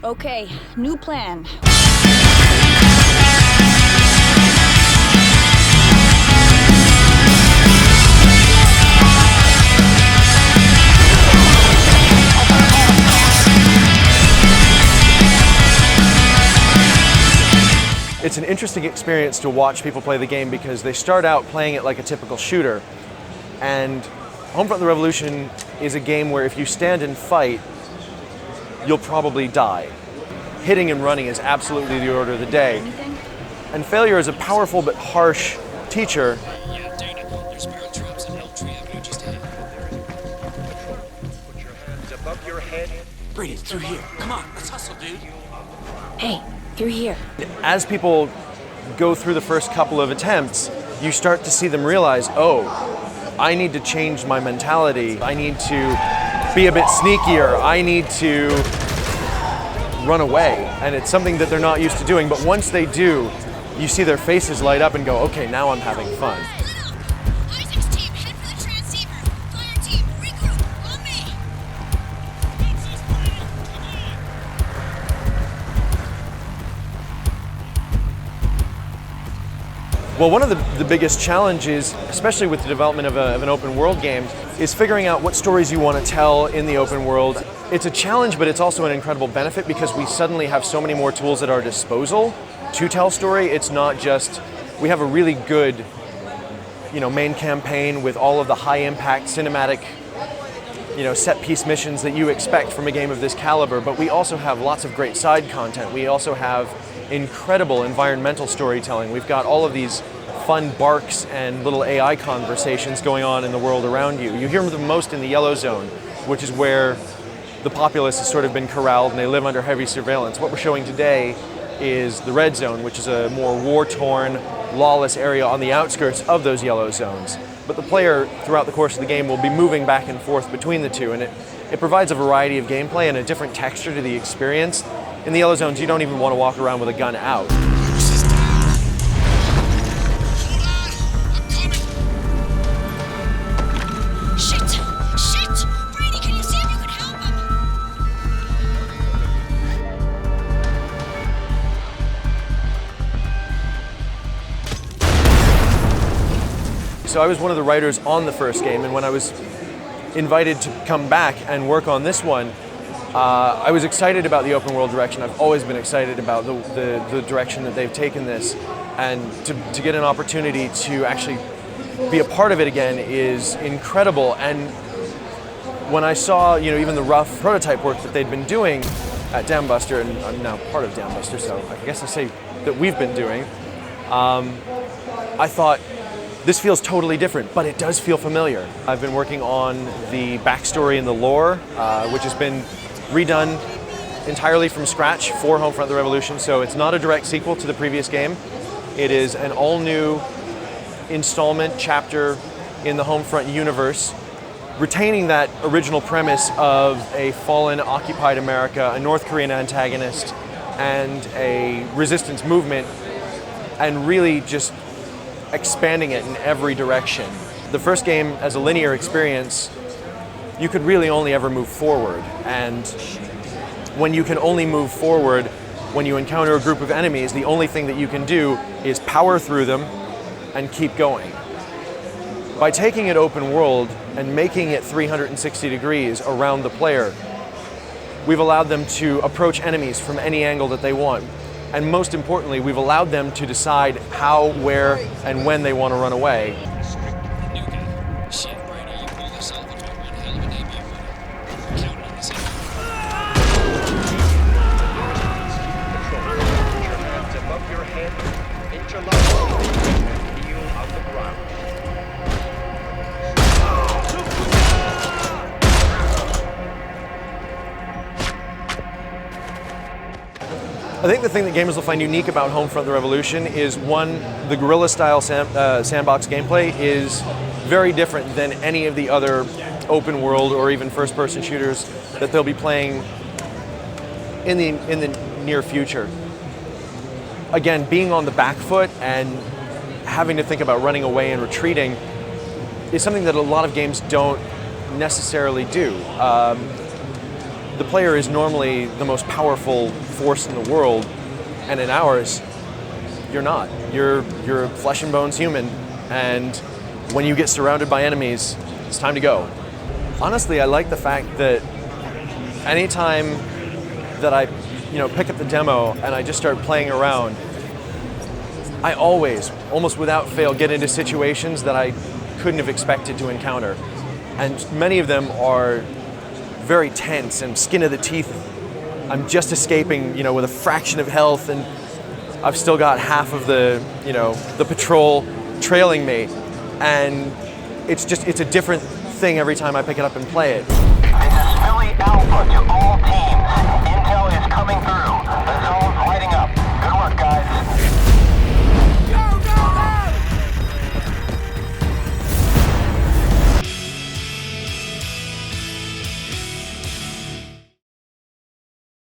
Okay, new plan. It's an interesting experience to watch people play the game because they start out playing it like a typical shooter. And Homefront the Revolution is a game where if you stand and fight, you'll probably die. Hitting and running is absolutely the order of the day. And failure is a powerful but harsh teacher. Yeah, Dana, there's barrel traps and Elm Tree Avenue just ahead. Put your hands above your head. Brady, through here. Come on, let's hustle, dude. Hey, through here. As people go through the first couple of attempts, you start to see them realize, oh, I need to change my mentality. I need to be a bit sneakier. I need to run away. And it's something that they're not used to doing. But once they do, you see their faces light up and go, okay, now I'm having fun. Isaac's team, head for the transceiver. Fire team, regroup. On me. Well, one of the biggest challenges, especially with the development of an open world game, is figuring out what stories you want to tell in the open world. It's a challenge, but it's also an incredible benefit because we suddenly have so many more tools at our disposal to tell story. It's not just, we have a really good, main campaign with all of the high impact cinematic, set piece missions that you expect from a game of this caliber, but we also have lots of great side content. We also have incredible environmental storytelling. We've got all of these fun barks and little AI conversations going on in the world around you. You hear them most in the yellow zone, which is where the populace has sort of been corralled and they live under heavy surveillance. What we're showing today is the red zone, which is a more war-torn, lawless area on the outskirts of those yellow zones. But the player, throughout the course of the game, will be moving back and forth between the two, and it provides a variety of gameplay and a different texture to the experience. In the yellow zones, you don't even want to walk around with a gun out. Shit! Brady, can you see if you can help him? So I was one of the writers on the first game, and when I was invited to come back and work on this one, I was excited about the open world direction. I've always been excited about the direction that they've taken this, and to get an opportunity to actually be a part of it again is incredible. And when I saw, even the rough prototype work that they'd been doing at Dambuster, and I'm now part of Dambuster, so I guess I say that we've been doing, I thought, this feels totally different, but it does feel familiar. I've been working on the backstory and the lore, which has been redone entirely from scratch for Homefront the Revolution, so it's not a direct sequel to the previous game. It is an all-new installment chapter in the Homefront universe, retaining that original premise of a fallen, occupied America, a North Korean antagonist, and a resistance movement, and really just expanding it in every direction. The first game, as a linear experience, you could really only ever move forward. And when you can only move forward, when you encounter a group of enemies, the only thing that you can do is power through them and keep going. By taking it open world and making it 360 degrees around the player, we've allowed them to approach enemies from any angle that they want. And most importantly, we've allowed them to decide how, where, and when they want to run away. New guy. Shit, Brady, you pulled this off. It's one hell of a debut, buddy. Counting on this. Put your hands above your head. Interlock. And heel on the ground. I think the thing that gamers will find unique about Homefront the Revolution is, one, the guerrilla style sandbox gameplay is very different than any of the other open world or even first person shooters that they'll be playing in the near future. Again, being on the back foot and having to think about running away and retreating is something that a lot of games don't necessarily do. the player is normally the most powerful force in the world, and in ours, you're not. You're a flesh and bones human, and when you get surrounded by enemies, it's time to go. Honestly, I like the fact that anytime that I, pick up the demo and I just start playing around, I always, almost without fail, get into situations that I couldn't have expected to encounter. And many of them are very tense and skin of the teeth. I'm just escaping, with a fraction of health, and I've still got half of the patrol trailing me. And it's a different thing every time I pick it up and play it. This is Philly Alpha to all teams. Intel is coming through. The zone